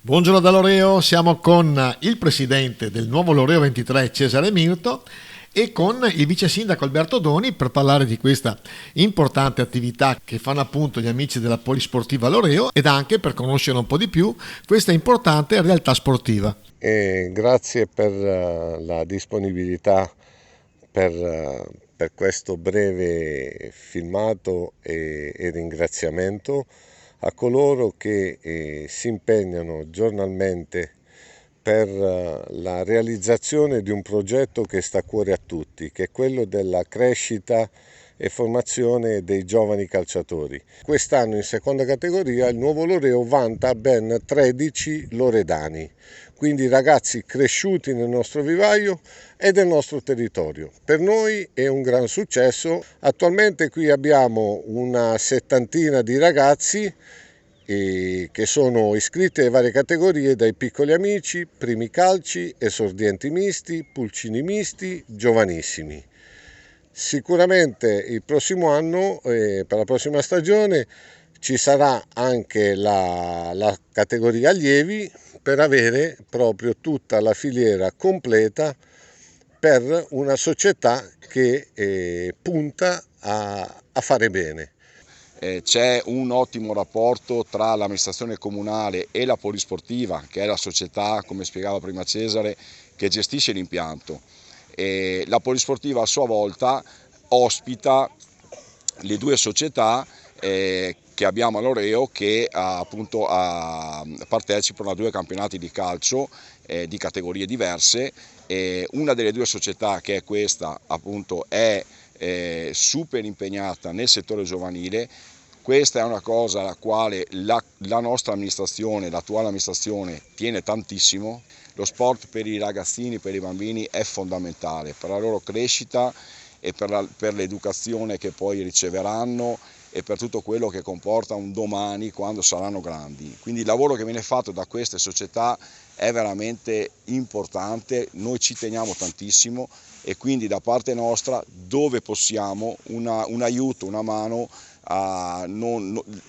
Buongiorno da Loreo, siamo con il presidente del nuovo Loreo 23 Cesare Mirto e con il vice sindaco Alberto Doni per parlare di questa importante attività che fanno appunto gli amici della Polisportiva Loreo ed anche per conoscere un po' di più questa importante realtà sportiva. Grazie per la disponibilità per questo breve filmato e ringraziamento a coloro che si impegnano giornalmente per la realizzazione di un progetto che sta a cuore a tutti, che è quello della crescita e formazione dei giovani calciatori. Quest'anno in seconda categoria il nuovo Loreo vanta ben 13 loredani, quindi ragazzi cresciuti nel nostro vivaio e del nostro territorio. Per noi è un gran successo. Attualmente qui abbiamo una settantina di ragazzi che sono iscritti alle varie categorie, dai piccoli amici, primi calci, esordienti misti, pulcini misti, giovanissimi. Sicuramente il prossimo anno, per la prossima stagione, ci sarà anche la categoria allievi per avere proprio tutta la filiera completa per una società che punta a fare bene. C'è un ottimo rapporto tra l'amministrazione comunale e la Polisportiva, che è la società, come spiegava prima Cesare, che gestisce l'impianto. La Polisportiva a sua volta ospita le due società che abbiamo a Loreo che appunto partecipano a due campionati di calcio di categorie diverse. Una delle due società, che è questa, appunto è super impegnata nel settore giovanile. Questa è una cosa alla quale la nostra amministrazione, l'attuale amministrazione, tiene tantissimo. Lo sport per i ragazzini, per i bambini è fondamentale per la loro crescita e per l'educazione che poi riceveranno e per tutto quello che comporta un domani quando saranno grandi. Quindi il lavoro che viene fatto da queste società è veramente importante, noi ci teniamo tantissimo e quindi da parte nostra, dove possiamo, un aiuto, una mano,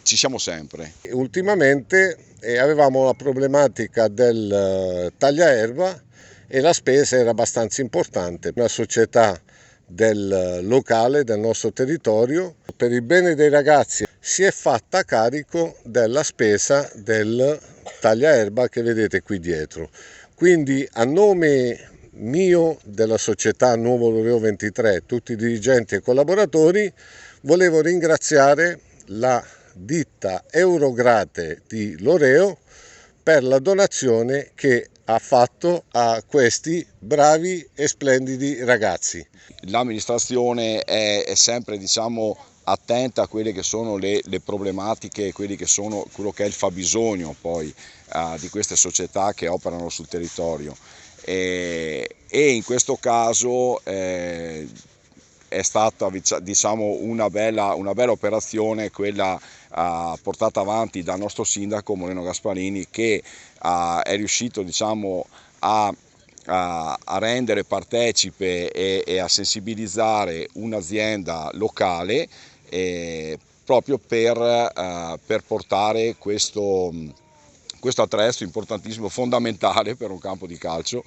ci siamo sempre. Ultimamente avevamo la problematica del tagliaerba e la spesa era abbastanza importante. Una società del locale, del nostro territorio, per il bene dei ragazzi si è fatta carico della spesa del tagliaerba che vedete qui dietro. Quindi a nome mio, della società Nuovo Loreo 23, tutti i dirigenti e collaboratori, volevo ringraziare la ditta Eurograte di Loreo per la donazione che ha fatto a questi bravi e splendidi ragazzi. L'amministrazione è sempre, diciamo, attenta a quelle che sono le problematiche, quello che è il fabbisogno poi di queste società che operano sul territorio. E in questo caso è stata, diciamo, una bella operazione quella portata avanti dal nostro sindaco Moreno Gasparini, che è riuscito, diciamo, a rendere partecipe e a sensibilizzare un'azienda locale proprio per portare questo attrezzo importantissimo, fondamentale per un campo di calcio.